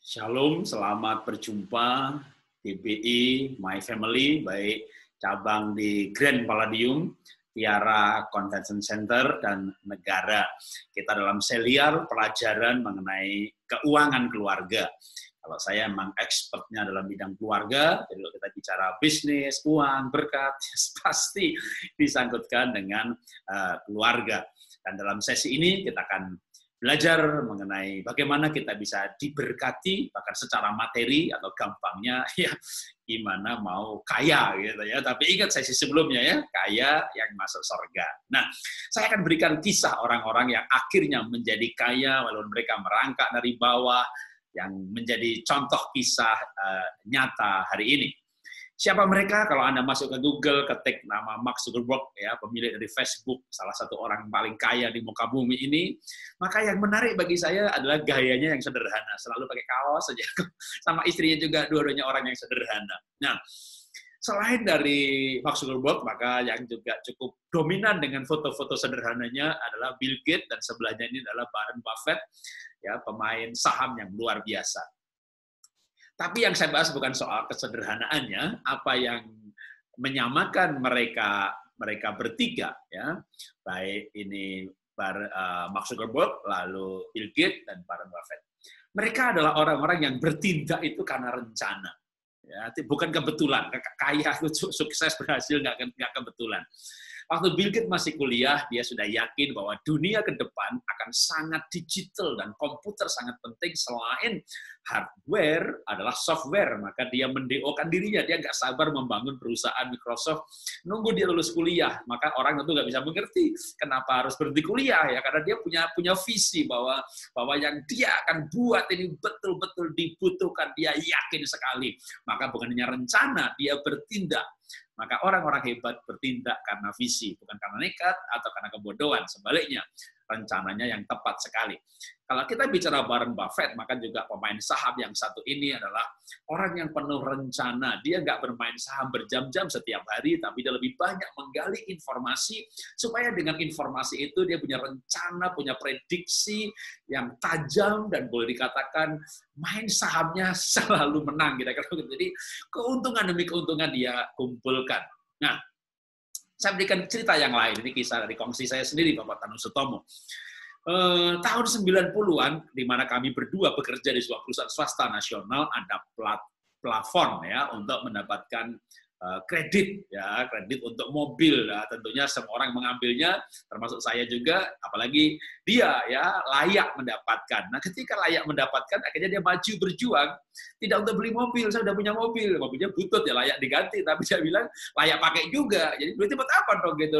Shalom, selamat berjumpa DBI My Family, baik cabang di Grand Palladium, Tiara Convention Center, dan negara. Kita dalam serial pelajaran mengenai keuangan keluarga. Kalau saya memang expertnya dalam bidang keluarga, jadi kalau kita bicara bisnis, uang, berkat, pasti disangkutkan dengan keluarga. Dan dalam sesi ini kita akan belajar mengenai bagaimana kita bisa diberkati bahkan secara materi atau gampangnya ya gimana mau kaya gitu ya. Tapi ingat sesi sebelumnya ya, kaya yang masuk surga. Nah, saya akan berikan kisah orang-orang yang akhirnya menjadi kaya walaupun mereka merangkak dari bawah, yang menjadi contoh kisah nyata hari ini. Siapa mereka? Kalau Anda masuk ke Google, ketik nama Mark Zuckerberg, ya, pemilik dari Facebook, salah satu orang paling kaya di muka bumi ini, maka yang menarik bagi saya adalah gayanya yang sederhana, selalu pakai kaos saja, sama istrinya juga, dua-duanya orang yang sederhana. Nah, selain dari Mark Zuckerberg, maka yang juga cukup dominan dengan foto-foto sederhananya adalah Bill Gates, dan sebelahnya ini adalah Warren Buffett, ya, pemain saham yang luar biasa. Tapi yang saya bahas bukan soal kesederhanaannya, apa yang menyamakan mereka bertiga, ya, baik ini Mark Zuckerberg, lalu Bill Gates, dan Warren Buffett. Mereka adalah orang-orang yang bertindak itu karena rencana, ya, bukan kebetulan. Kaya itu sukses berhasil nggak kebetulan. Waktu Bill Gates masih kuliah, dia sudah yakin bahwa dunia ke depan akan sangat digital dan komputer sangat penting. Selain hardware adalah software, maka dia mendeokan dirinya. Dia nggak sabar membangun perusahaan Microsoft. Nunggu dia lulus kuliah, maka orang tentu nggak bisa mengerti kenapa harus berhenti kuliah, ya, karena dia punya visi bahwa yang dia akan buat ini betul-betul dibutuhkan. Dia yakin sekali. Maka bukan hanya rencana, dia bertindak. Maka orang-orang hebat bertindak karena visi, bukan karena nekat atau karena kebodohan. Sebaliknya, rencananya yang tepat sekali. Kalau kita bicara Warren Buffett, maka juga pemain saham yang satu ini adalah orang yang penuh rencana. Dia nggak bermain saham berjam-jam setiap hari, tapi dia lebih banyak menggali informasi, supaya dengan informasi itu dia punya rencana, punya prediksi yang tajam, dan boleh dikatakan main sahamnya selalu menang. Jadi keuntungan demi keuntungan dia kumpulkan. Nah, saya berikan cerita yang lain. Ini kisah dari kongsi saya sendiri, Bapak Tanu Sutomo. Tahun 90-an, di mana kami berdua bekerja di sebuah perusahaan swasta nasional, ada plafon ya untuk mendapatkan kredit, ya, kredit untuk mobil. Ya, tentunya semua orang mengambilnya, termasuk saya juga, apalagi dia ya layak mendapatkan. Nah, ketika layak mendapatkan, akhirnya dia maju berjuang, tidak untuk beli mobil. Saya udah punya mobil, mobilnya butut ya, layak diganti, tapi saya bilang layak pakai juga. Jadi duitnya buat apa dong gitu?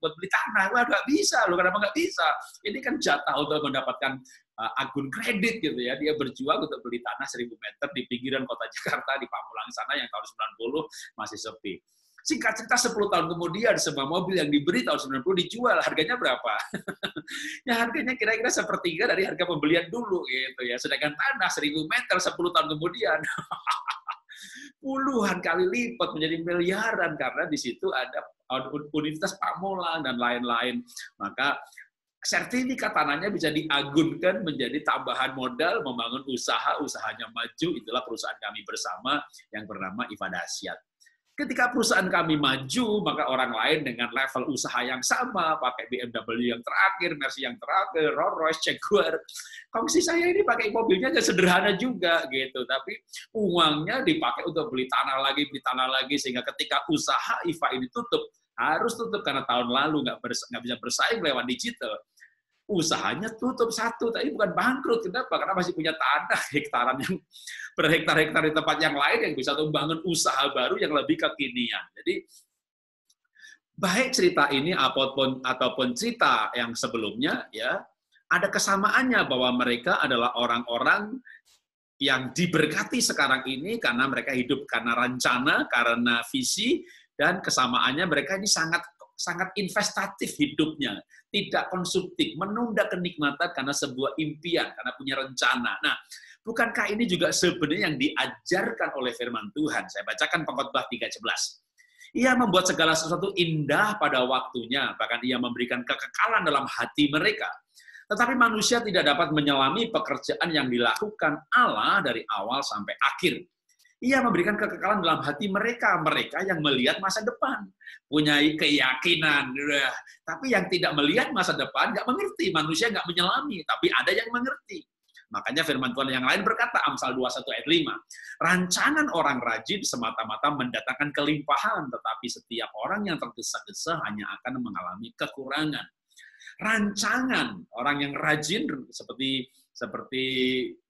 Buat beli tanah, wah nggak bisa, loh, kenapa nggak bisa? Ini kan jatah untuk mendapatkan akun kredit gitu ya. Dia berjuang untuk beli tanah 1000 meter di pinggiran kota Jakarta, di Pamulang sana, yang tahun 90 masih sepi. Singkat cerita, 10 tahun kemudian sebuah mobil yang diberi tahun 90 dijual. Harganya berapa? Ya harganya kira-kira sepertiga dari harga pembelian dulu gitu ya. Sedangkan tanah 1000 meter 10 tahun kemudian puluhan kali lipat, menjadi miliaran, karena di situ ada Universitas Pamulang dan lain-lain. Maka sertifikat tanahnya bisa diagunkan menjadi tambahan modal membangun usaha, usahanya maju. Itulah perusahaan kami bersama yang bernama Iva Dasyat. Ketika perusahaan kami maju, maka orang lain dengan level usaha yang sama, pakai BMW yang terakhir, Mercy yang terakhir, Rolls Royce, Jaguar. Kongsi saya ini pakai mobilnya nggak sederhana juga, gitu. Tapi uangnya dipakai untuk beli tanah lagi, sehingga ketika usaha Iva ini tutup, harus tutup karena tahun lalu nggak bisa bersaing lewat digital. Usahanya tutup satu, tapi bukan bangkrut. Kenapa? Karena masih punya tanah hektaran yang berhektar-hektar di tempat yang lain yang bisa membangun usaha baru yang lebih kekinian. Jadi baik cerita ini ataupun cerita yang sebelumnya, ya, ada kesamaannya bahwa mereka adalah orang-orang yang diberkati sekarang ini karena mereka hidup karena rencana, karena visi, dan kesamaannya mereka ini sangat investatif hidupnya, tidak konsumtif, menunda kenikmatan karena sebuah impian, karena punya rencana. Nah, bukankah ini juga sebenarnya yang diajarkan oleh firman Tuhan? Saya bacakan Pengkhotbah 3:11. Ia membuat segala sesuatu indah pada waktunya, bahkan ia memberikan kekekalan dalam hati mereka. Tetapi manusia tidak dapat menyelami pekerjaan yang dilakukan Allah dari awal sampai akhir. Ia memberikan kekekalan dalam hati mereka, mereka yang melihat masa depan, punya keyakinan. Tapi yang tidak melihat masa depan, nggak mengerti. Manusia nggak menyelami, tapi ada yang mengerti. Makanya firman Tuhan yang lain berkata, Amsal 21 ayat 5, rancangan orang rajin semata-mata mendatangkan kelimpahan, tetapi setiap orang yang tergesa-gesa hanya akan mengalami kekurangan. Rancangan orang yang rajin seperti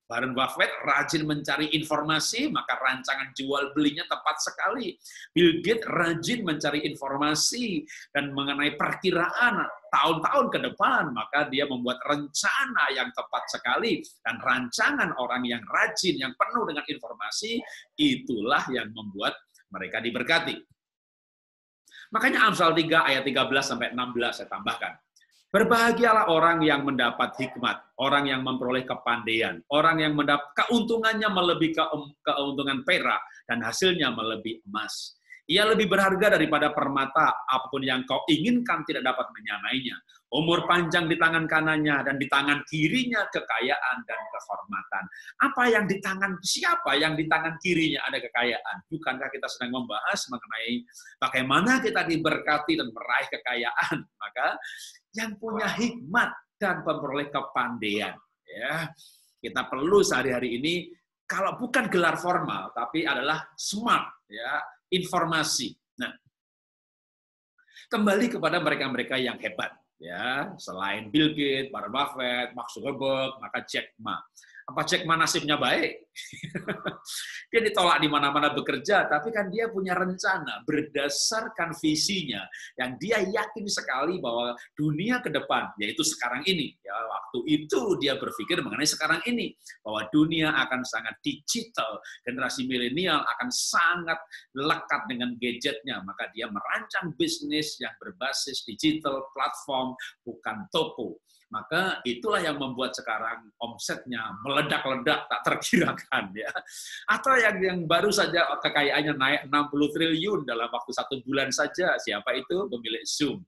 Warren Buffett rajin mencari informasi, maka rancangan jual belinya tepat sekali. Bill Gates rajin mencari informasi dan mengenai perkiraan tahun-tahun ke depan, maka dia membuat rencana yang tepat sekali. Dan rancangan orang yang rajin, yang penuh dengan informasi, itulah yang membuat mereka diberkati. Makanya Amsal 3 ayat 13 sampai 16 saya tambahkan. Berbahagialah orang yang mendapat hikmat, orang yang memperoleh kepandaian, orang yang mendapat keuntungannya melebihi keuntungan perak dan hasilnya melebihi emas. Ia lebih berharga daripada permata, apapun yang kau inginkan tidak dapat menyamainya. Umur panjang di tangan kanannya dan di tangan kirinya kekayaan dan kehormatan. Apa yang di tangan siapa yang di tangan kirinya ada kekayaan? Bukankah kita sedang membahas mengenai bagaimana kita diberkati dan meraih kekayaan? Maka yang punya hikmat dan memperoleh kepandaian, ya, kita perlu sehari-hari ini kalau bukan gelar formal tapi adalah smart, ya, informasi. Nah, kembali kepada mereka-mereka yang hebat, ya, selain Bill Gates, Warren Buffett, Mark Zuckerberg, maka Jack Ma. Apa Jack Ma nasibnya baik? Dia ditolak di mana-mana bekerja, tapi kan dia punya rencana berdasarkan visinya yang dia yakin sekali bahwa dunia ke depan, yaitu sekarang ini. Ya, waktu itu dia berpikir mengenai sekarang ini, bahwa dunia akan sangat digital, generasi milenial akan sangat lekat dengan gadgetnya, maka dia merancang bisnis yang berbasis digital, platform, bukan toko. Maka itulah yang membuat sekarang omsetnya meledak-ledak tak terkirakan, ya. Atau yang baru saja kekayaannya naik 60 triliun dalam waktu 1 bulan saja. Siapa itu? Pemilik Zoom.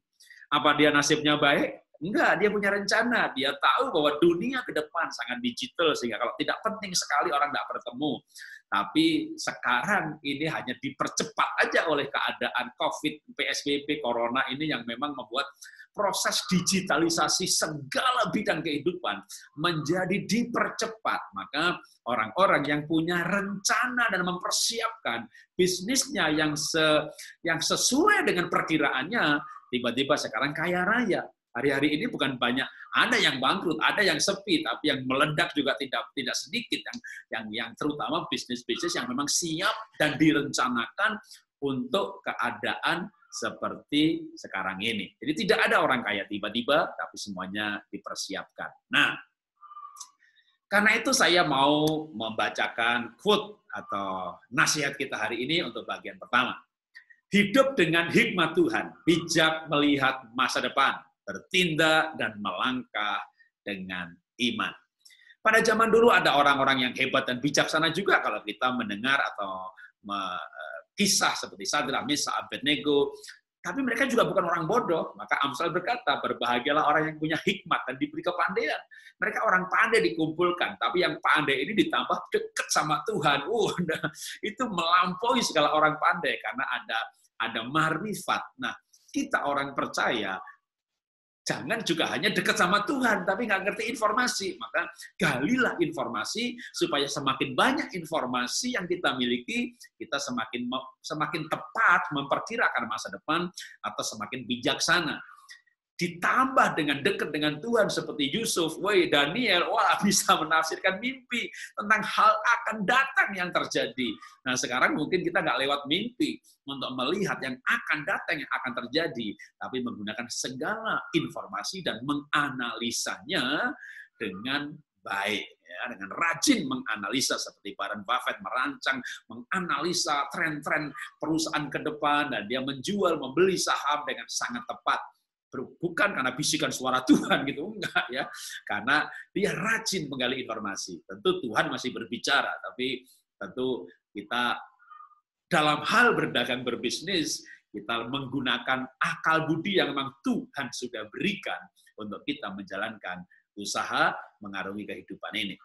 Apa dia nasibnya baik? Enggak, dia punya rencana. Dia tahu bahwa dunia ke depan sangat digital, sehingga kalau tidak penting sekali orang tidak bertemu. Tapi sekarang ini hanya dipercepat aja oleh keadaan COVID, PSBB, Corona ini yang memang membuat proses digitalisasi segala bidang kehidupan menjadi dipercepat. Maka orang-orang yang punya rencana dan mempersiapkan bisnisnya yang sesuai dengan perkiraannya, tiba-tiba sekarang kaya raya. Hari-hari ini bukan banyak, ada yang bangkrut, ada yang sepi, tapi yang meledak juga tidak sedikit, yang terutama bisnis-bisnis yang memang siap dan direncanakan untuk keadaan seperti sekarang ini. Jadi tidak ada orang kaya tiba-tiba, tapi semuanya dipersiapkan. Nah, karena itu saya mau membacakan quote atau nasihat kita hari ini untuk bagian pertama. Hidup dengan hikmat Tuhan, bijak melihat masa depan, bertindak dan melangkah dengan iman. Pada zaman dulu ada orang-orang yang hebat dan bijaksana juga kalau kita mendengar atau kisah seperti Sadrak, Mesakh, Abednego, tapi mereka juga bukan orang bodoh. Maka Amsal berkata, berbahagialah orang yang punya hikmat dan diberi kepandaian. Mereka orang pandai dikumpulkan, tapi yang pandai ini ditambah dekat sama Tuhan. Itu melampaui segala orang pandai karena ada marifat. Nah, kita orang percaya jangan juga hanya dekat sama Tuhan, tapi nggak ngerti informasi. Maka galilah informasi, supaya semakin banyak informasi yang kita miliki, kita semakin tepat memperkirakan masa depan, atau semakin bijaksana. Ditambah dengan dekat dengan Tuhan seperti Yusuf, Daniel, bisa menafsirkan mimpi tentang hal akan datang yang terjadi. Nah, sekarang mungkin kita nggak lewat mimpi untuk melihat yang akan datang, yang akan terjadi, tapi menggunakan segala informasi dan menganalisanya dengan baik. Ya, dengan rajin menganalisa seperti Warren Buffett merancang, menganalisa tren-tren perusahaan ke depan, dan dia menjual, membeli saham dengan sangat tepat. Bukan karena bisikan suara Tuhan gitu, enggak ya, karena dia rajin menggali informasi. Tentu Tuhan masih berbicara, tapi tentu kita dalam hal berdagang berbisnis, kita menggunakan akal budi yang memang Tuhan sudah berikan untuk kita menjalankan usaha mengarungi kehidupan ini.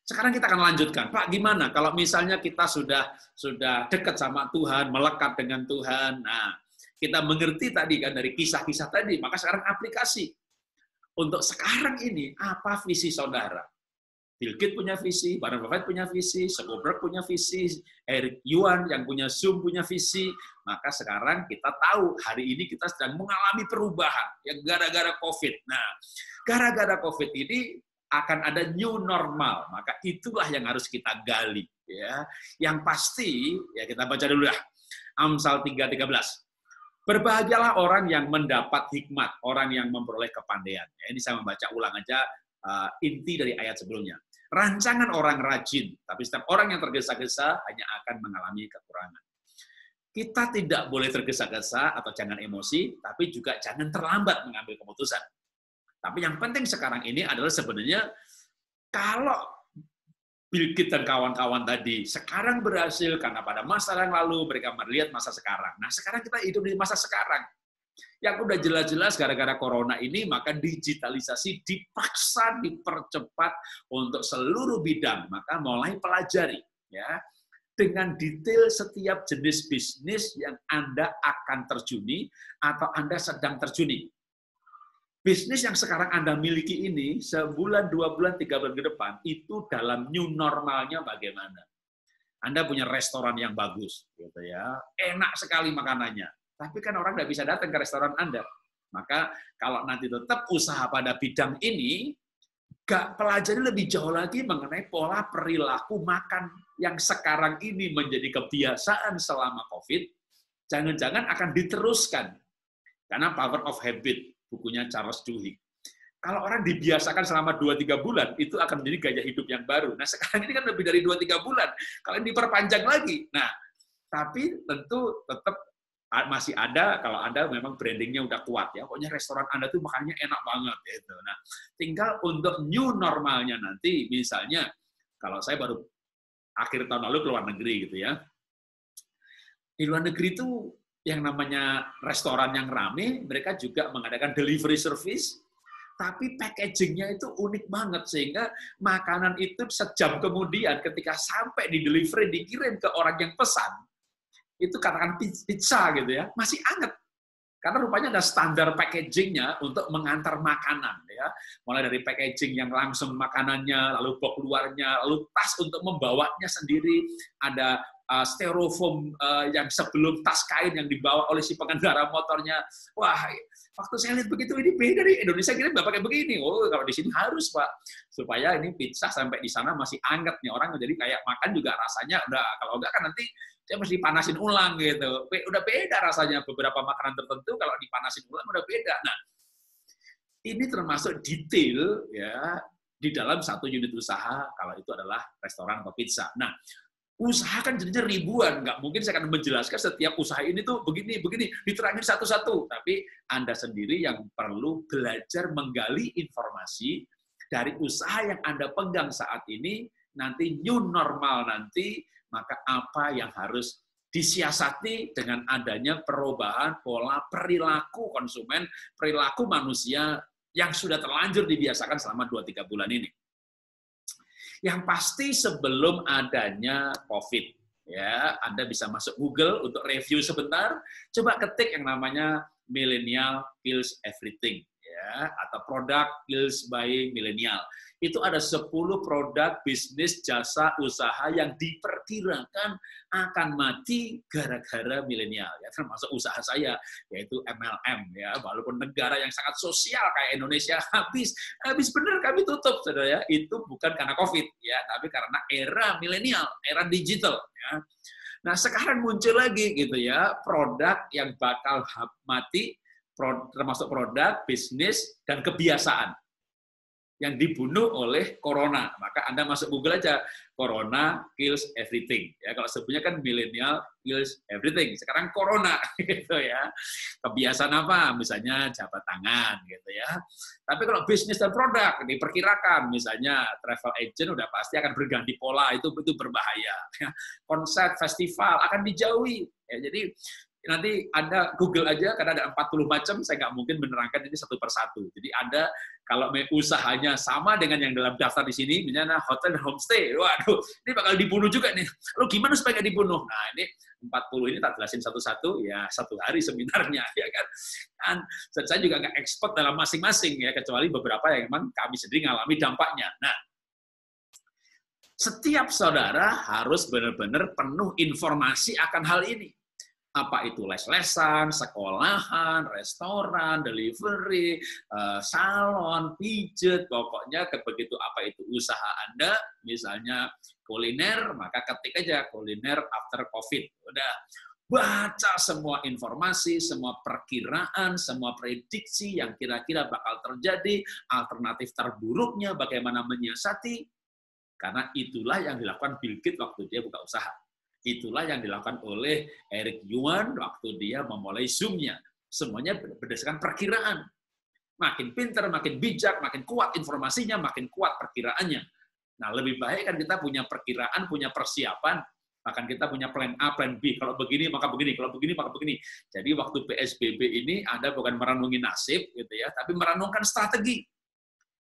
Sekarang kita akan lanjutkan, Pak, gimana kalau misalnya kita sudah dekat sama Tuhan, melekat dengan Tuhan. Nah, kita mengerti tadi kan dari kisah-kisah tadi, maka sekarang aplikasi. Untuk sekarang ini, apa visi saudara? Bill Gates punya visi, Warren Buffett punya visi, Zuckerberg punya visi, Eric Yuan yang punya Zoom punya visi. Maka sekarang kita tahu hari ini kita sedang mengalami perubahan yang gara-gara COVID. Nah, gara-gara COVID ini akan ada new normal. Maka itulah yang harus kita gali. Ya, yang pasti ya kita baca dulu ya. Amsal 3:13. Berbahagialah orang yang mendapat hikmat, orang yang memperoleh kepandaian. Ya, ini saya membaca ulang aja inti dari ayat sebelumnya. Rancangan orang rajin, tapi setiap orang yang tergesa-gesa hanya akan mengalami kekurangan. Kita tidak boleh tergesa-gesa atau jangan emosi, tapi juga jangan terlambat mengambil keputusan. Tapi yang penting sekarang ini adalah sebenarnya kalau Bill Gates dan kawan-kawan tadi sekarang berhasil karena pada masa yang lalu mereka melihat masa sekarang. Nah, sekarang kita hidup di masa sekarang. Yang udah jelas-jelas gara-gara corona ini, maka digitalisasi dipaksa dipercepat untuk seluruh bidang. Maka mulai pelajari ya dengan detail setiap jenis bisnis yang Anda akan terjuni atau Anda sedang terjuni. Bisnis yang sekarang Anda miliki ini, sebulan, 2 bulan, 3 bulan ke depan, itu dalam new normalnya bagaimana? Anda punya restoran yang bagus, gitu ya, enak sekali makanannya. Tapi kan orang nggak bisa datang ke restoran Anda. Maka kalau nanti tetap usaha pada bidang ini, nggak pelajari lebih jauh lagi mengenai pola perilaku makan yang sekarang ini menjadi kebiasaan selama COVID, jangan-jangan akan diteruskan. Karena Power of Habit, bukunya Charles Duhigg. Kalau orang dibiasakan selama 2-3 bulan, itu akan menjadi gaya hidup yang baru. Nah, sekarang ini kan lebih dari 2-3 bulan. Kalau diperpanjang lagi. Nah, tapi tentu tetap masih ada kalau Anda memang brandingnya udah kuat ya. Pokoknya restoran Anda tuh makannya enak banget gitu. Nah, tinggal untuk new normalnya nanti, misalnya kalau saya baru akhir tahun lalu ke luar negeri gitu ya. Di luar negeri itu yang namanya restoran yang rame, mereka juga mengadakan delivery service, tapi packaging-nya itu unik banget, sehingga makanan itu sejam kemudian ketika sampai di delivery, dikirim ke orang yang pesan, itu katakan pizza gitu ya, masih anget. Karena rupanya ada standar packaging-nya untuk mengantar makanan. Ya. Mulai dari packaging yang langsung makanannya, lalu box luarnya, lalu tas untuk membawanya sendiri, ada styrofoam yang sebelum tas kain yang dibawa oleh si pengendara motornya. Wah, waktu saya lihat begitu, ini beda nih. Indonesia kira nggak pakai begini. Oh, kalau di sini harus, Pak. Supaya ini pizza sampai di sana masih anget nih. Orang jadi kayak makan juga rasanya udah, kalau enggak kan nanti dia mesti panasin ulang gitu. Udah beda rasanya. Beberapa makanan tertentu kalau dipanasin ulang udah beda. Nah, ini termasuk detail ya di dalam satu unit usaha kalau itu adalah restoran atau pizza. Nah, usaha kan jadinya ribuan, nggak mungkin saya akan menjelaskan setiap usaha ini tuh begini, diterangin satu-satu. Tapi Anda sendiri yang perlu belajar menggali informasi dari usaha yang Anda pegang saat ini, nanti new normal nanti, maka apa yang harus disiasati dengan adanya perubahan pola perilaku konsumen, perilaku manusia yang sudah terlanjur dibiasakan selama 2-3 bulan ini. Yang pasti sebelum adanya COVID, ya Anda bisa masuk Google untuk review sebentar, coba ketik yang namanya Millennial Kills Everything, ya, atau Product Kills by Millennial. Itu ada 10 produk bisnis jasa usaha yang diperkirakan akan mati gara-gara milenial, ya, termasuk usaha saya yaitu MLM, ya, walaupun negara yang sangat sosial kayak Indonesia habis benar kami tutup, saudara, ya, itu bukan karena COVID, ya, tapi karena era milenial, era digital, ya. Nah, sekarang muncul lagi gitu ya produk yang bakal mati, termasuk produk bisnis dan kebiasaan yang dibunuh oleh corona. Maka Anda masuk Google aja, corona kills everything. Ya, kalau sebelumnya kan millennial kills everything. Sekarang corona gitu ya. Kebiasaan apa? Misalnya jabat tangan gitu ya. Tapi kalau bisnis dan produk diperkirakan, misalnya travel agent udah pasti akan berganti pola, itu berbahaya. Ya. Konser, festival akan dijauhi. Ya, jadi nanti Anda Google aja, karena ada 40 macam, saya nggak mungkin menerangkan ini satu persatu. Jadi Anda kalau usahanya sama dengan yang dalam daftar di sini, misalnya hotel dan homestay, waduh, ini bakal dibunuh juga nih. Lalu gimana supaya nggak dibunuh? Nah, ini 40 ini tak jelasin satu-satu, ya 1 hari seminarnya, ya kan. Dan saya juga nggak expert dalam masing-masing, ya, kecuali beberapa yang memang kami sendiri ngalami dampaknya. Nah, setiap saudara harus benar-benar penuh informasi akan hal ini. Apa itu les-lesan, sekolahan, restoran, delivery, salon, pijet, pokoknya begitu apa itu usaha Anda, misalnya kuliner, maka ketik aja kuliner after COVID. Udah, baca semua informasi, semua perkiraan, semua prediksi yang kira-kira bakal terjadi, alternatif terburuknya, bagaimana menyiasati, karena itulah yang dilakukan Bill Gates waktu dia buka usaha. Itulah yang dilakukan oleh Eric Yuan waktu dia memulai Zoom-nya. Semuanya berdasarkan perkiraan. Makin pintar, makin bijak, makin kuat informasinya, makin kuat perkiraannya. Nah, lebih baik kan kita punya perkiraan, punya persiapan, bahkan kita punya plan A, plan B. Kalau begini, maka begini. Kalau begini, maka begini. Jadi waktu PSBB ini Anda bukan merenungi nasib, gitu ya, tapi merenungkan strategi.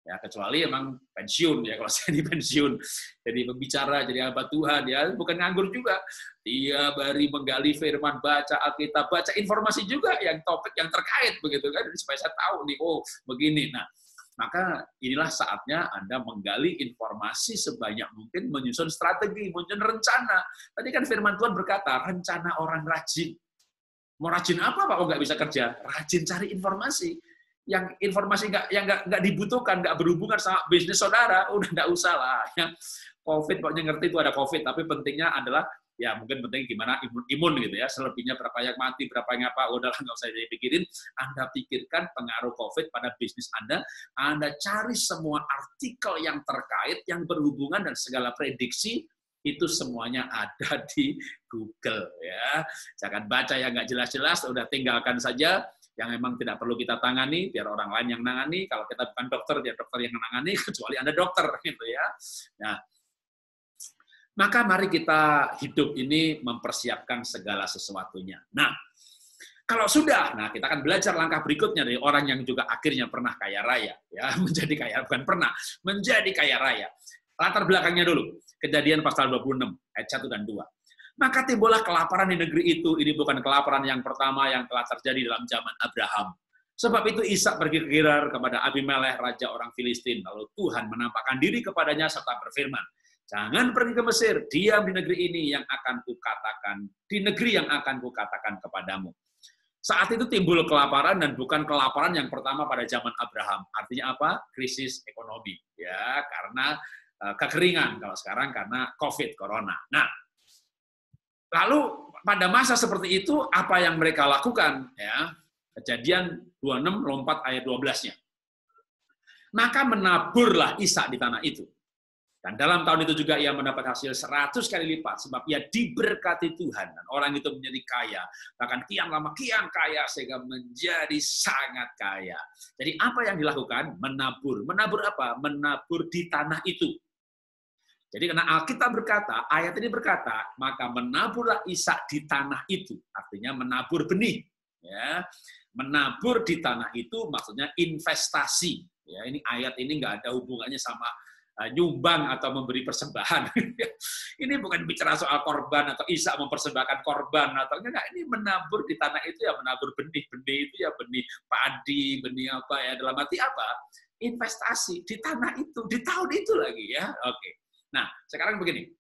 Ya, kecuali emang pensiun, ya kalau saya di pensiun, jadi pembicara, jadi hamba Tuhan, ya bukan nganggur juga. Dia bari menggali firman, baca Alkitab, baca informasi juga yang topik yang terkait, begitu kan, jadi supaya saya tahu nih, oh begini. Nah, maka inilah saatnya Anda menggali informasi sebanyak mungkin, menyusun strategi, menyusun rencana. Tadi kan firman Tuhan berkata, rencana orang rajin. Mau rajin apa Pak? Oh nggak bisa kerja. Rajin cari informasi. Yang informasi nggak dibutuhkan, nggak berhubungan sama bisnis saudara, udah nggak usah lah. Yang COVID, pokoknya ngerti itu ada COVID, tapi pentingnya adalah, ya mungkin penting gimana imun gitu ya, selebihnya berapa yang mati, berapa yang apa, udahlah nggak usah dipikirin. Anda pikirkan pengaruh COVID pada bisnis Anda cari semua artikel yang terkait, yang berhubungan dan segala prediksi, itu semuanya ada di Google ya. Jangan baca yang nggak jelas-jelas, udah tinggalkan saja. Yang memang tidak perlu kita tangani, biar orang lain yang nangani. Kalau kita bukan dokter, biar dokter yang menangani, kecuali Anda dokter, gitu ya. Nah, maka mari kita hidup ini mempersiapkan segala sesuatunya. Nah, kalau sudah, nah kita akan belajar langkah berikutnya dari orang yang juga akhirnya pernah kaya raya, ya menjadi kaya, bukan pernah, menjadi kaya raya. Latar belakangnya dulu, Kejadian pasal 26 ayat 1 dan 2. Maka timbullah kelaparan di negeri itu. Ini bukan kelaparan yang pertama yang telah terjadi dalam zaman Abraham. Sebab itu Ishak pergi ke Gerar kepada Abimelekh, raja orang Filistin. Lalu Tuhan menampakkan diri kepadanya serta berfirman, jangan pergi ke Mesir, diam di negeri ini yang akan kukatakan, di negeri yang akan kukatakan kepadamu. Saat itu timbul kelaparan, dan bukan kelaparan yang pertama pada zaman Abraham. Artinya apa? Krisis ekonomi. Ya, karena kekeringan. Kalau sekarang karena COVID, corona. Nah, lalu pada masa seperti itu, apa yang mereka lakukan? Ya, Kejadian 26, lompat ayat 12-nya. Maka menaburlah Ishak di tanah itu. Dan dalam tahun itu juga ia mendapat hasil 100 kali lipat, sebab ia diberkati Tuhan. Dan orang itu menjadi kaya, bahkan kian lama kian kaya, sehingga menjadi sangat kaya. Jadi apa yang dilakukan? Menabur. Menabur apa? Menabur di tanah itu. Jadi karena Alkitab berkata, ayat ini berkata, maka menaburlah Ishak di tanah itu. Artinya menabur benih. Ya, menabur di tanah itu maksudnya investasi. Ya, ini ayat ini nggak ada hubungannya sama nyumbang atau memberi persembahan. Ini bukan bicara soal korban atau Ishak mempersembahkan korban atau enggak. Ini menabur di tanah itu ya menabur benih itu ya benih padi, benih apa ya, dalam arti apa? Investasi di tanah itu, di tahun itu lagi ya. Oke. Nah, sekarang begini,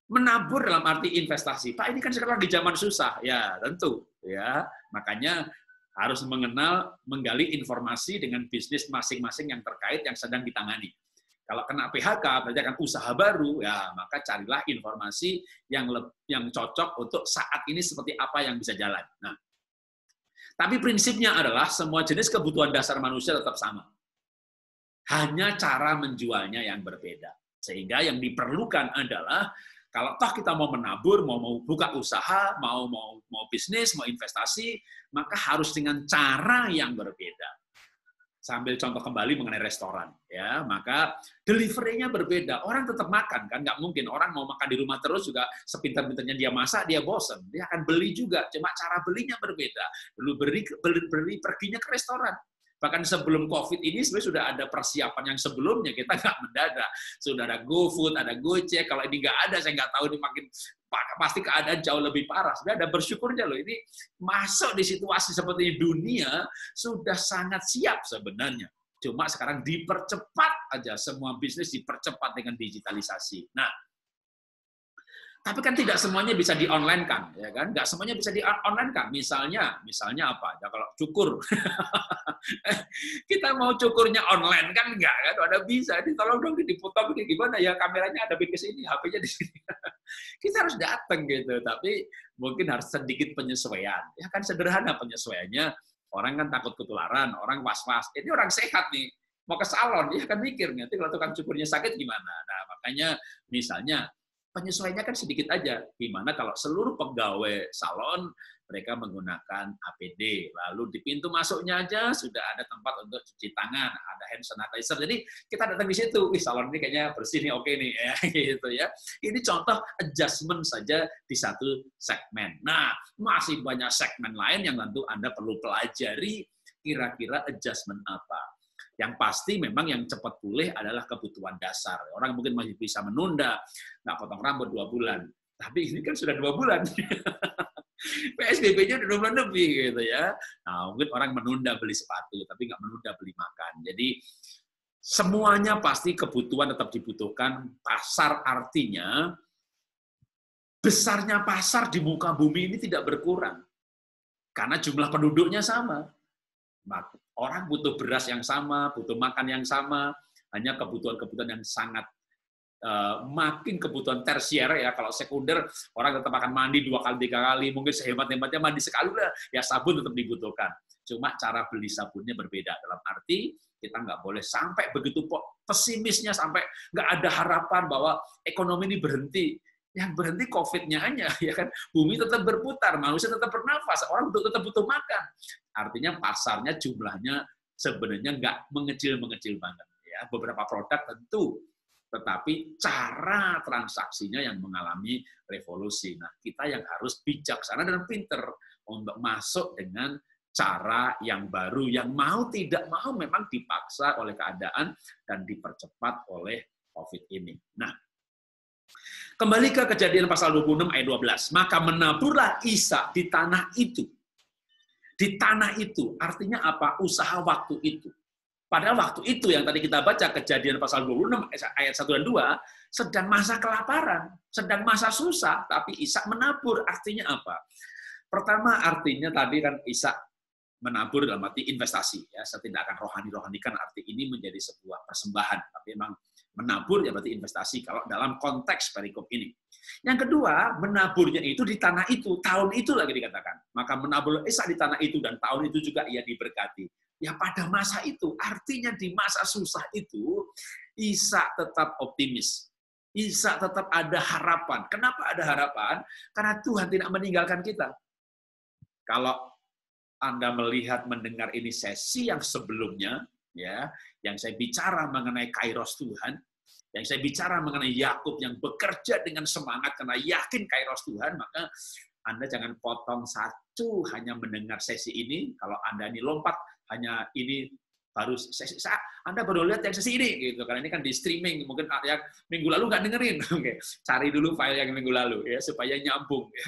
menabur dalam arti investasi. Pak, ini kan sekarang di zaman susah. Ya, tentu. Ya, makanya harus menggali informasi dengan bisnis masing-masing yang terkait, yang sedang ditangani. Kalau kena PHK, berarti akan usaha baru, ya maka carilah informasi yang cocok untuk saat ini seperti apa yang bisa jalan. Nah, tapi prinsipnya adalah semua jenis kebutuhan dasar manusia tetap sama. Hanya cara menjualnya yang berbeda. Sehingga yang diperlukan adalah kalau toh kita mau menabur, mau buka usaha, mau bisnis, mau investasi, maka harus dengan cara yang berbeda. Sambil contoh kembali mengenai restoran, ya, maka delivery-nya berbeda. Orang tetap makan, kan nggak mungkin orang mau makan di rumah terus juga sepintar-pintarnya dia masak, dia bosen. Dia akan beli juga, cuma cara belinya berbeda. Dulu beli perginya ke restoran. Bahkan sebelum COVID ini sebenarnya sudah ada persiapan yang sebelumnya, kita nggak mendadak. Sudah ada GoFood, ada Gojek, kalau ini nggak ada, saya nggak tahu ini makin pasti keadaan jauh lebih parah. Sebenarnya ada bersyukurnya loh, ini masuk di situasi seperti dunia sudah sangat siap sebenarnya. Cuma sekarang dipercepat aja, semua bisnis dipercepat dengan digitalisasi. Nah, tapi kan tidak semuanya bisa di-online-kan, ya kan? Nggak semuanya bisa di-online-kan. Misalnya apa? Ya kalau cukur. Kita mau cukurnya online kan enggak kan? Ada bisa. Ini tolong dong dipotong ini gimana ya, kameranya ada di sini, HP-nya di sini. Kita harus datang gitu, tapi mungkin harus sedikit penyesuaian. Ya kan sederhana penyesuaiannya. Orang kan takut ketularan, orang was-was. Ini orang sehat nih, mau ke salon, dia kan mikir nanti kalau tukang cukurnya sakit gimana. Nah, makanya misalnya penyesuaiannya kan sedikit aja. Gimana kalau seluruh pegawai salon mereka menggunakan APD, lalu di pintu masuknya aja sudah ada tempat untuk cuci tangan, ada hand sanitizer. Jadi kita datang di situ, salon ini kayaknya bersih nih, oke nih, ya gitu ya. Ini contoh adjustment saja di satu segmen. Nah, masih banyak segmen lain yang tentu Anda perlu pelajari kira-kira adjustment apa. Yang pasti memang yang cepat pulih adalah kebutuhan dasar. Orang mungkin masih bisa menunda, nggak potong rambut 2 bulan. Tapi ini kan sudah 2 bulan. PSBB-nya udah 2 bulan lebih gitu ya. Nah, mungkin orang menunda beli sepatu, tapi nggak menunda beli makan. Jadi semuanya pasti kebutuhan tetap dibutuhkan. Pasar artinya besarnya pasar di muka bumi ini tidak berkurang. Karena jumlah penduduknya sama. Orang butuh beras yang sama, butuh makan yang sama, hanya kebutuhan-kebutuhan yang sangat makin kebutuhan tersier ya. Kalau sekunder orang tetap akan mandi 2 kali 3 kali, mungkin sehebat-hebatnya mandi sekali udah ya, sabun tetap dibutuhkan. Cuma cara beli sabunnya berbeda, dalam arti kita nggak boleh sampai begitu pesimisnya, sampai nggak ada harapan bahwa ekonomi ini berhenti. Yang berhenti COVID-nya hanya, ya kan? Bumi tetap berputar, manusia tetap bernafas, orang tetap butuh makan. Artinya pasarnya jumlahnya sebenarnya nggak mengecil-mengecil banget. Ya, beberapa produk tentu, tetapi cara transaksinya yang mengalami revolusi. Nah, kita yang harus bijaksana dan pinter untuk masuk dengan cara yang baru, yang mau tidak mau memang dipaksa oleh keadaan dan dipercepat oleh COVID ini. Nah, kembali ke Kejadian pasal 26 ayat 12. Maka menaburlah Ishak di tanah itu. Di tanah itu, artinya apa? Usaha waktu itu. Pada waktu itu yang tadi kita baca, Kejadian pasal 26 ayat 1 dan 2, sedang masa kelaparan, sedang masa susah, tapi Ishak menabur. Artinya apa? Pertama, artinya tadi kan Ishak menabur dalam arti investasi. Ya, saya tidak akan rohani-rohanikan arti ini menjadi sebuah persembahan. Tapi memang menabur ya berarti investasi kalau dalam konteks perikop ini. Yang kedua, menaburnya itu di tanah itu, tahun itu lagi dikatakan. Maka menabur Ishak di tanah itu dan tahun itu juga ia diberkati. Ya pada masa itu, artinya di masa susah itu, Ishak tetap optimis. Ishak tetap ada harapan. Kenapa ada harapan? Karena Tuhan tidak meninggalkan kita. Kalau Anda melihat, mendengar ini sesi yang sebelumnya, ya, yang saya bicara mengenai kairos Tuhan, yang saya bicara mengenai Yakub yang bekerja dengan semangat karena yakin kairos Tuhan, maka Anda jangan potong satu hanya mendengar sesi ini. Kalau Anda ini lompat hanya ini baru sesi, Anda baru lihat yang sesi ini gitu, karena ini kan di streaming, mungkin yang minggu lalu nggak dengerin. Oke, cari dulu file yang minggu lalu ya supaya nyambung ya.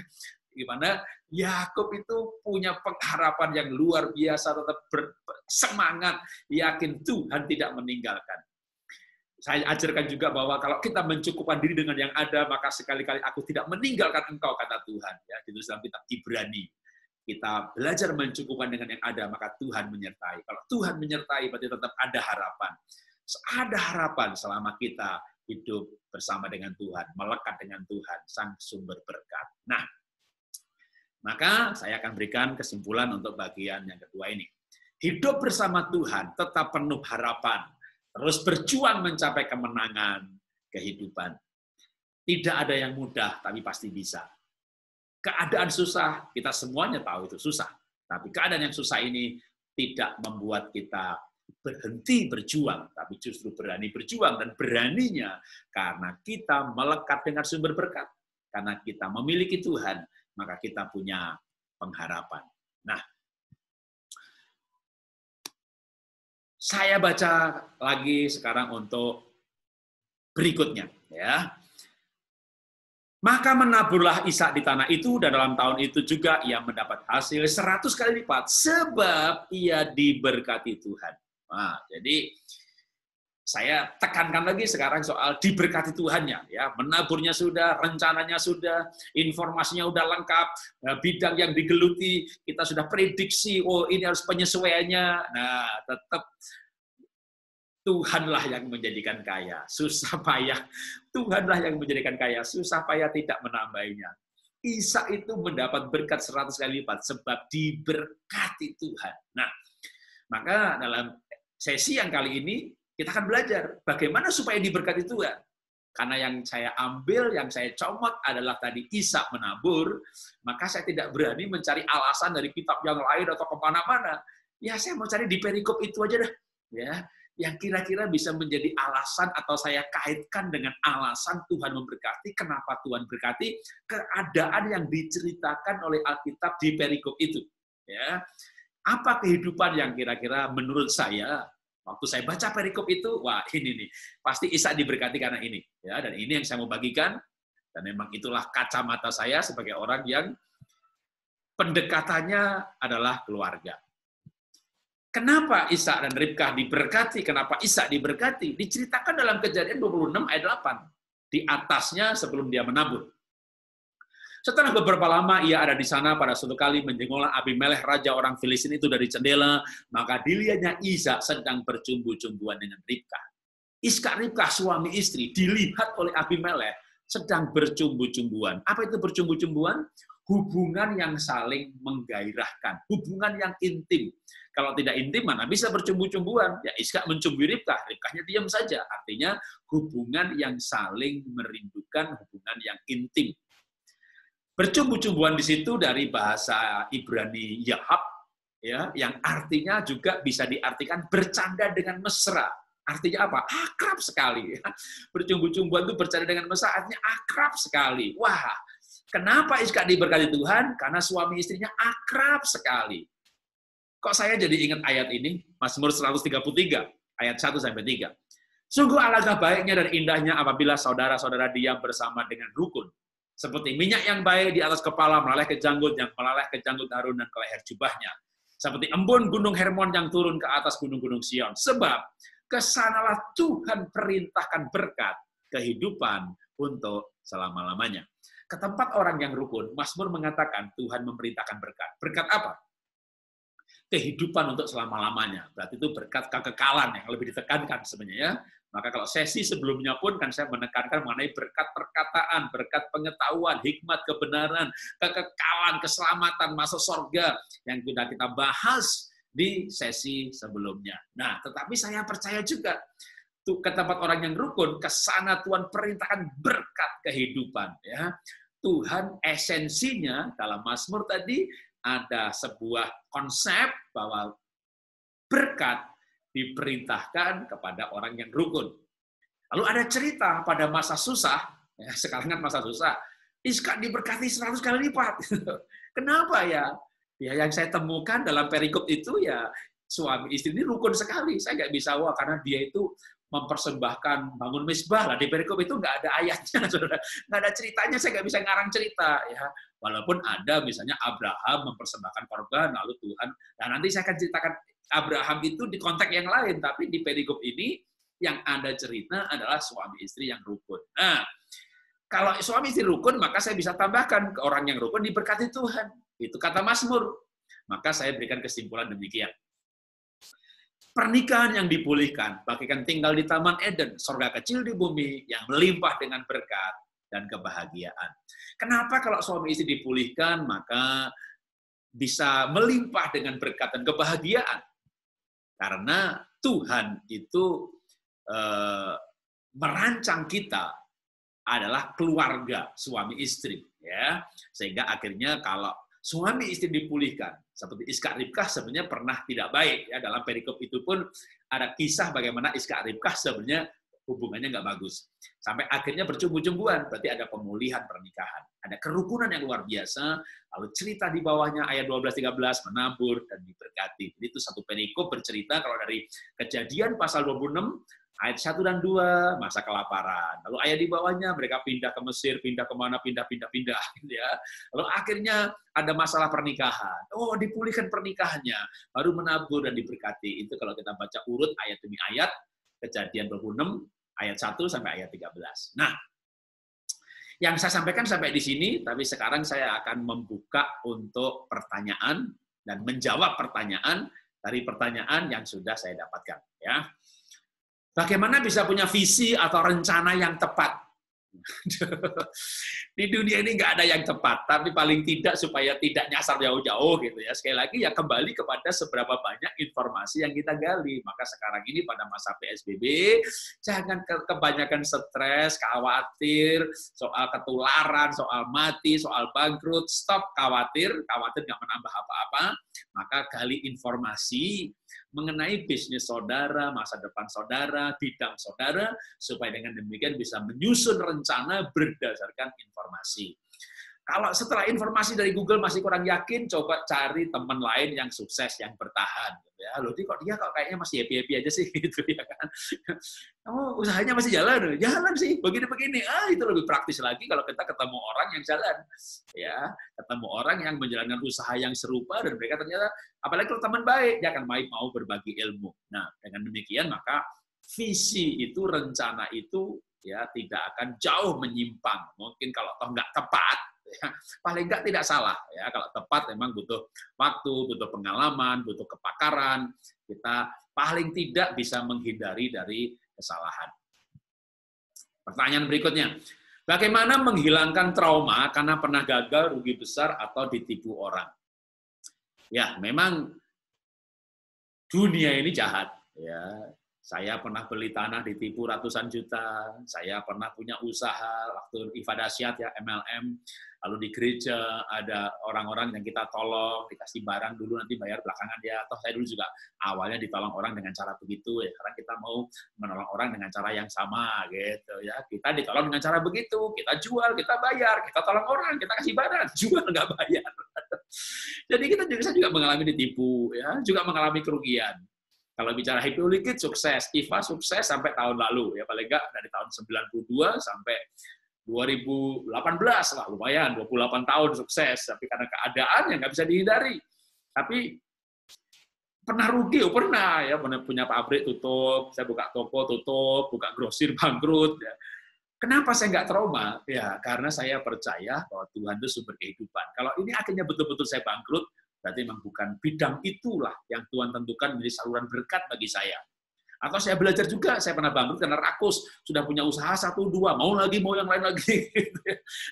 Gimana Yakub itu punya pengharapan yang luar biasa, tetap bersemangat, yakin Tuhan tidak meninggalkan. Saya ajarkan juga bahwa kalau kita mencukupkan diri dengan yang ada, maka sekali-kali aku tidak meninggalkan engkau, kata Tuhan. Ya, ditulis dalam kitab Ibrani. Kita belajar mencukupkan dengan yang ada, maka Tuhan menyertai. Kalau Tuhan menyertai, berarti tetap ada harapan. Ada harapan selama kita hidup bersama dengan Tuhan, melekat dengan Tuhan, sang sumber berkat. Nah, maka saya akan berikan kesimpulan untuk bagian yang kedua ini. Hidup bersama Tuhan tetap penuh harapan. Terus berjuang mencapai kemenangan kehidupan. Tidak ada yang mudah, tapi pasti bisa. Keadaan susah, kita semuanya tahu itu susah. Tapi keadaan yang susah ini tidak membuat kita berhenti berjuang, tapi justru berani berjuang, dan beraninya karena kita melekat dengan sumber berkat. Karena kita memiliki Tuhan, maka kita punya pengharapan. Nah, saya baca lagi sekarang untuk berikutnya, ya. Maka menaburlah Ishak di tanah itu, dan dalam tahun itu juga ia mendapat hasil 100 kali lipat, sebab ia diberkati Tuhan. Nah, jadi saya tekankan lagi sekarang soal diberkati Tuhannya, ya. Menaburnya sudah, rencananya sudah, informasinya sudah lengkap, bidang yang digeluti kita sudah prediksi, oh ini harus penyesuaiannya. Nah, tetap Tuhanlah yang menjadikan kaya, susah payah. Tuhanlah yang menjadikan kaya, susah payah tidak menambahinya. Ishak itu mendapat berkat 100 kali lipat sebab diberkati Tuhan. Nah, maka dalam sesi yang kali ini kita akan belajar bagaimana supaya diberkati Tuhan. Karena yang saya ambil, yang saya comot adalah tadi Ishak menabur, maka saya tidak berani mencari alasan dari kitab yang lain atau kemana-mana. Ya, saya mau cari di perikop itu aja dah. Ya, yang kira-kira bisa menjadi alasan atau saya kaitkan dengan alasan Tuhan memberkati, kenapa Tuhan berkati, keadaan yang diceritakan oleh Alkitab di perikop itu. Ya, apa kehidupan yang kira-kira menurut saya waktu saya baca perikop itu, wah ini nih, pasti Ishak diberkati karena ini. Ya, dan ini yang saya mau bagikan, dan memang itulah kacamata saya sebagai orang yang pendekatannya adalah keluarga. Kenapa Ishak dan Ribkah diberkati? Kenapa Ishak diberkati? Diceritakan dalam Kejadian 26 ayat 8. Di atasnya sebelum dia menabur. Setelah beberapa lama ia ada di sana, pada suatu kali menjenguklah Abimelekh raja orang Filistin itu dari jendela, maka dilihatnya Ishak sedang bercumbu-cumbuan dengan Ribkah. Ishak Ribkah suami istri dilihat oleh Abimelekh sedang bercumbu-cumbuan. Apa itu bercumbu-cumbuan? Hubungan yang saling menggairahkan, hubungan yang intim. Kalau tidak intim mana bisa bercumbu-cumbuan? Ya Ishak mencumbui Ribkah, Ribkahnya diam saja. Artinya hubungan yang saling merindukan, hubungan yang intim. Bercumbu-cumbuan di situ dari bahasa Ibrani Yahab, ya, yang artinya juga bisa diartikan bercanda dengan mesra. Artinya apa? Akrab sekali. Bercumbu-cumbuan itu bercanda dengan mesra, artinya akrab sekali. Wah, kenapa Ishak diberkati Tuhan? Karena suami istrinya akrab sekali. Kok saya jadi ingat ayat ini? Mazmur 133, ayat 1-3. Sungguh alangkah baiknya dan indahnya apabila saudara-saudara diam bersama dengan rukun. Seperti minyak yang baik di atas kepala meleleh ke janggut, yang meleleh ke janggut Harun dan ke leher jubahnya. Seperti embun gunung Hermon yang turun ke atas gunung-gunung Sion. Sebab kesanalah Tuhan perintahkan berkat kehidupan untuk selama-lamanya. Ke tempat orang yang rukun, Mazmur mengatakan Tuhan memerintahkan berkat. Berkat apa? Kehidupan untuk selama-lamanya. Berarti itu berkat kekekalan yang lebih ditekankan sebenarnya. Maka kalau sesi sebelumnya pun kan saya menekankan mengenai berkat perkataan, berkat pengetahuan, hikmat, kebenaran, kekekalan, keselamatan, masuk surga yang sudah kita bahas di sesi sebelumnya. Nah, tetapi saya percaya juga ke tempat orang yang rukun, ke sana Tuhan perintahkan berkat kehidupan. Ya, Tuhan esensinya dalam Mazmur tadi ada sebuah konsep bahwa berkat diperintahkan kepada orang yang rukun. Lalu ada cerita pada masa susah, ya, sekarang kan masa susah, Ishak diberkati 100 kali lipat. Kenapa ya? Ya yang saya temukan dalam perikop itu ya suami istri ini rukun sekali. Saya nggak bisa wah karena dia itu mempersembahkan bangun mezbah lah. Di perikop itu nggak ada ayatnya, saudara. Nggak ada ceritanya, saya nggak bisa ngarang cerita. Ya. Walaupun ada misalnya Abraham mempersembahkan korban, lalu Tuhan. Nah nanti saya akan ceritakan Abraham itu di konteks yang lain, tapi di perikop ini yang ada cerita adalah suami istri yang rukun. Nah, kalau suami istri rukun, maka saya bisa tambahkan ke orang yang rukun diberkati Tuhan. Itu kata Mazmur. Maka saya berikan kesimpulan demikian. Pernikahan yang dipulihkan, bagaikan tinggal di Taman Eden, surga kecil di bumi yang melimpah dengan berkat dan kebahagiaan. Kenapa kalau suami istri dipulihkan, maka bisa melimpah dengan berkat dan kebahagiaan? Karena Tuhan itu merancang kita adalah keluarga suami istri, ya. Sehingga akhirnya kalau suami istri dipulihkan. Seperti Iskak Ribkah sebenarnya pernah tidak baik. Ya, dalam perikop itu pun ada kisah bagaimana Iskak Ribkah sebenarnya hubungannya nggak bagus. Sampai akhirnya bercumbu-cumbuan, berarti ada pemulihan pernikahan. Ada kerukunan yang luar biasa, lalu cerita di bawahnya ayat 12-13, menabur dan diberkati. Jadi itu satu perikop bercerita kalau dari Kejadian pasal 26, ayat 1 dan 2, masa kelaparan. Lalu ayat di bawahnya, mereka pindah ke Mesir, pindah kemana, pindah. Gitu ya. Lalu akhirnya ada masalah pernikahan. Oh, dipulihkan pernikahannya. Baru menabur dan diberkati. Itu kalau kita baca urut ayat demi ayat, Kejadian 26, ayat 1 sampai ayat 13. Nah, yang saya sampaikan sampai di sini, tapi sekarang saya akan membuka untuk pertanyaan dan menjawab pertanyaan dari pertanyaan yang sudah saya dapatkan. Ya. Bagaimana bisa punya visi atau rencana yang tepat? Di dunia ini nggak ada yang tepat, tapi paling tidak supaya tidak nyasar jauh-jauh gitu ya. Sekali lagi ya kembali kepada seberapa banyak informasi yang kita gali. Maka sekarang ini pada masa PSBB, jangan kebanyakan stres, khawatir, soal ketularan, soal mati, soal bangkrut. Stop khawatir nggak menambah apa-apa. Maka gali informasi mengenai bisnis saudara, masa depan saudara, bidang saudara, supaya dengan demikian bisa menyusun rencana berdasarkan informasi. Kalau setelah informasi dari Google masih kurang yakin, coba cari teman lain yang sukses, yang bertahan. Ya, loh, kok dia kayaknya masih happy-happy aja sih, gitu ya kan? Oh, usahanya masih jalan sih, begini-begini. Itu lebih praktis lagi kalau kita ketemu orang yang jalan, ya, ketemu orang yang menjalankan usaha yang serupa dan mereka ternyata, apalagi kalau teman baik, dia akan mau berbagi ilmu. Nah, dengan demikian maka visi itu, rencana itu, ya tidak akan jauh menyimpang. Mungkin kalau toh nggak tepat, ya, paling nggak tidak salah. Ya, kalau tepat memang butuh waktu, butuh pengalaman, butuh kepakaran. Kita paling tidak bisa menghindari dari kesalahan. Pertanyaan berikutnya, bagaimana menghilangkan trauma karena pernah gagal, rugi besar, atau ditipu orang? Ya, memang dunia ini jahat. Ya, saya pernah beli tanah ditipu ratusan juta. Saya pernah punya usaha waktu IFA Dasyat ya, MLM. Lalu di gereja ada orang-orang yang kita tolong, dikasih barang dulu nanti bayar belakangan ya. Toh saya dulu juga awalnya ditolong orang dengan cara begitu ya. Karena kita mau menolong orang dengan cara yang sama gitu ya. Kita ditolong dengan cara begitu, kita jual, kita bayar, kita tolong orang, kita kasih barang, jual nggak bayar. Jadi saya juga mengalami ditipu ya, juga mengalami kerugian. Kalau bicara Happy Liquid sukses, IFA sukses sampai tahun lalu ya, paling enggak dari tahun 92 sampai 2018 lah, lumayan 28 tahun sukses, tapi karena keadaan yang nggak bisa dihindari. Tapi pernah rugi, pernah ya, punya pabrik tutup, saya buka toko tutup, buka grosir bangkrut ya. Kenapa saya nggak trauma? Ya, karena saya percaya bahwa Tuhan itu sumber kehidupan. Kalau ini akhirnya betul-betul saya bangkrut, berarti memang bukan bidang itulah yang Tuhan tentukan menjadi saluran berkat bagi saya. Atau saya belajar juga, saya pernah bangkrut karena rakus, sudah punya usaha 1, 2, mau yang lain lagi.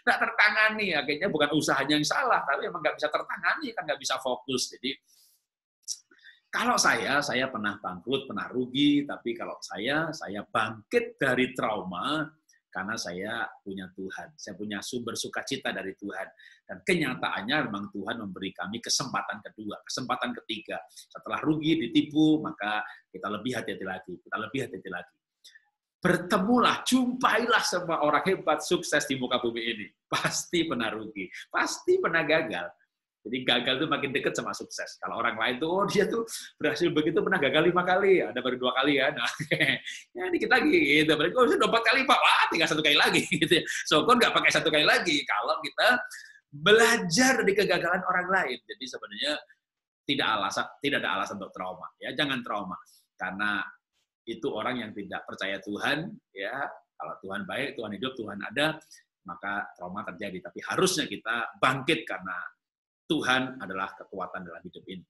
Nggak tertangani, akhirnya bukan usahanya yang salah, tapi memang nggak bisa tertangani, kan nggak bisa fokus. Jadi, kalau saya pernah bangkrut, pernah rugi, tapi kalau saya bangkit dari trauma, karena saya punya Tuhan, saya punya sumber sukacita dari Tuhan. Dan kenyataannya memang Tuhan memberi kami kesempatan kedua, kesempatan ketiga. Setelah rugi, ditipu, maka kita lebih hati-hati lagi. Bertemulah, jumpailah semua orang hebat, sukses di muka bumi ini. Pasti pernah rugi, pasti pernah gagal. Jadi gagal itu makin dekat sama sukses. Kalau orang lain tuh, oh dia tuh berhasil begitu pernah gagal 5 kali, ada baru 2 kali ya. Nah, ya dikit lagi gitu. Berarti kalau sudah 4 kali Pak, wah tinggal 1 kali lagi gitu ya. Syukur nggak pakai 1 kali lagi kalau kita belajar dari kegagalan orang lain. Jadi sebenarnya tidak ada alasan untuk trauma. Ya, jangan trauma karena itu orang yang tidak percaya Tuhan ya. Kalau Tuhan baik, Tuhan hidup, Tuhan ada, maka trauma terjadi. Tapi harusnya kita bangkit karena Tuhan adalah kekuatan dalam hidup ini.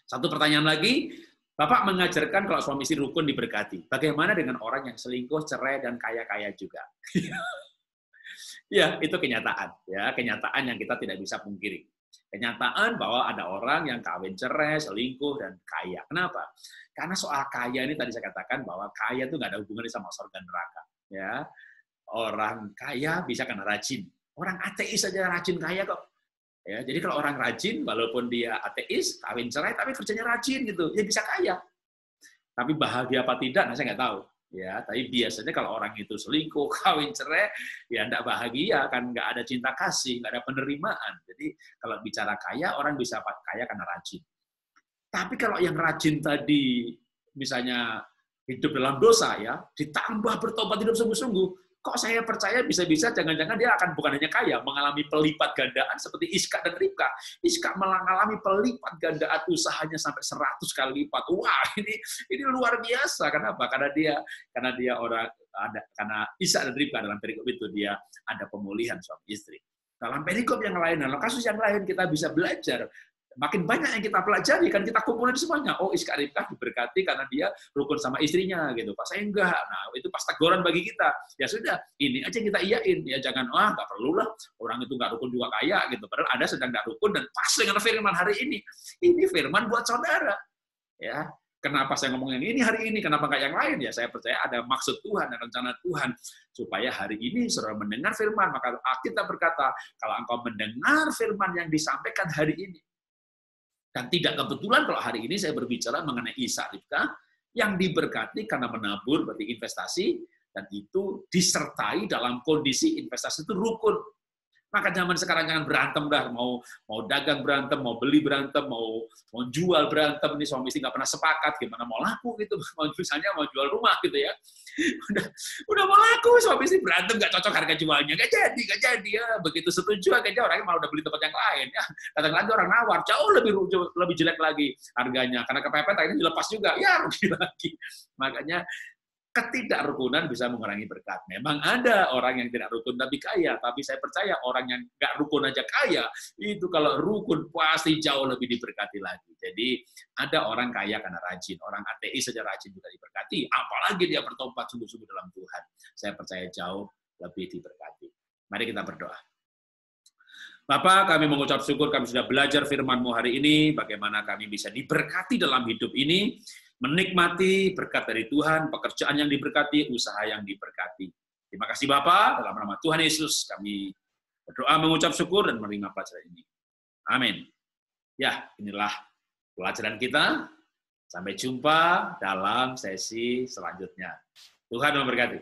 Satu pertanyaan lagi, Bapak mengajarkan kalau suami istri rukun diberkati. Bagaimana dengan orang yang selingkuh, cerai, dan kaya-kaya juga? Ya, itu kenyataan. Ya, kenyataan yang kita tidak bisa pungkiri. Kenyataan bahwa ada orang yang kawin cerai, selingkuh, dan kaya. Kenapa? Karena soal kaya ini tadi saya katakan bahwa kaya itu nggak ada hubungannya sama surga neraka. Ya, orang kaya bisa karena rajin. Orang ateis saja rajin kaya kok. Ya, jadi kalau orang rajin, walaupun dia ateis, kawin cerai, tapi kerjanya rajin gitu, ya bisa kaya. Tapi bahagia apa tidak, nah saya nggak tahu. Ya, tapi biasanya kalau orang itu selingkuh, kawin cerai, ya nggak bahagia, kan nggak ada cinta kasih, nggak ada penerimaan. Jadi kalau bicara kaya, orang bisa kaya karena rajin. Tapi kalau yang rajin tadi, misalnya hidup dalam dosa ya, ditambah bertobat hidup sungguh-sungguh, kok saya percaya bisa-bisa jangan-jangan dia akan bukan hanya kaya, mengalami pelipat gandaan seperti Iska dan Ribka. Iska mengalami pelipat gandaan usahanya sampai 100 kali lipat. Wah, ini luar biasa. Kenapa? Karena dia orang karena Iska dan Ribka dalam perikop itu dia ada pemulihan suami istri. Dalam perikop yang lain, dalam kasus yang lain kita bisa belajar. Makin banyak yang kita pelajari, kan kita kumpulin semuanya. Oh, Iska Ribka diberkati karena dia rukun sama istrinya, gitu. Pak, saya enggak. Nah, itu pas teguran bagi kita. Ya sudah, ini aja kita iyain. Ya jangan, nggak perlu lah. Orang itu nggak rukun juga kaya, gitu. Padahal ada sedang nggak rukun, dan pas dengan firman hari ini. Ini firman buat saudara. Ya, kenapa saya ngomong yang ini hari ini? Kenapa nggak yang lain? Ya, saya percaya ada maksud Tuhan dan rencana Tuhan. Supaya hari ini saudara mendengar firman. Maka kita berkata, kalau engkau mendengar firman yang disampaikan hari ini, dan tidak kebetulan kalau hari ini saya berbicara mengenai Ishak Ribka yang diberkati karena menabur, berarti investasi, dan itu disertai dalam kondisi investasi itu rukun. Maka zaman sekarang jangan berantem dah, mau dagang berantem, mau beli berantem, mau jual berantem, ini suami istri nggak pernah sepakat, gimana mau laku gitu, misalnya mau jual rumah gitu ya, udah mau laku, suami istri berantem, nggak cocok harga jualnya, nggak jadi ya, begitu setuju akhirnya orangnya malah udah beli tempat yang lain, ya datang lagi orang nawar, jauh lebih jelek lagi harganya, karena kepepet akhirnya dilepas juga, ya rugi lagi, makanya ketidakrukunan bisa mengurangi berkat. Memang ada orang yang tidak rukun tapi kaya, tapi saya percaya orang yang nggak rukun aja kaya, itu kalau rukun pasti jauh lebih diberkati lagi. Jadi ada orang kaya karena rajin, orang ateis saja rajin juga diberkati, apalagi dia bertobat sungguh-sungguh dalam Tuhan. Saya percaya jauh lebih diberkati. Mari kita berdoa. Bapak, kami mengucap syukur kami sudah belajar firman-Mu hari ini, bagaimana kami bisa diberkati dalam hidup ini, menikmati berkat dari Tuhan, pekerjaan yang diberkati, usaha yang diberkati. Terima kasih Bapak, dalam nama Tuhan Yesus kami berdoa mengucap syukur dan menerima pelajaran ini. Amin. Ya, inilah pelajaran kita. Sampai jumpa dalam sesi selanjutnya. Tuhan memberkati.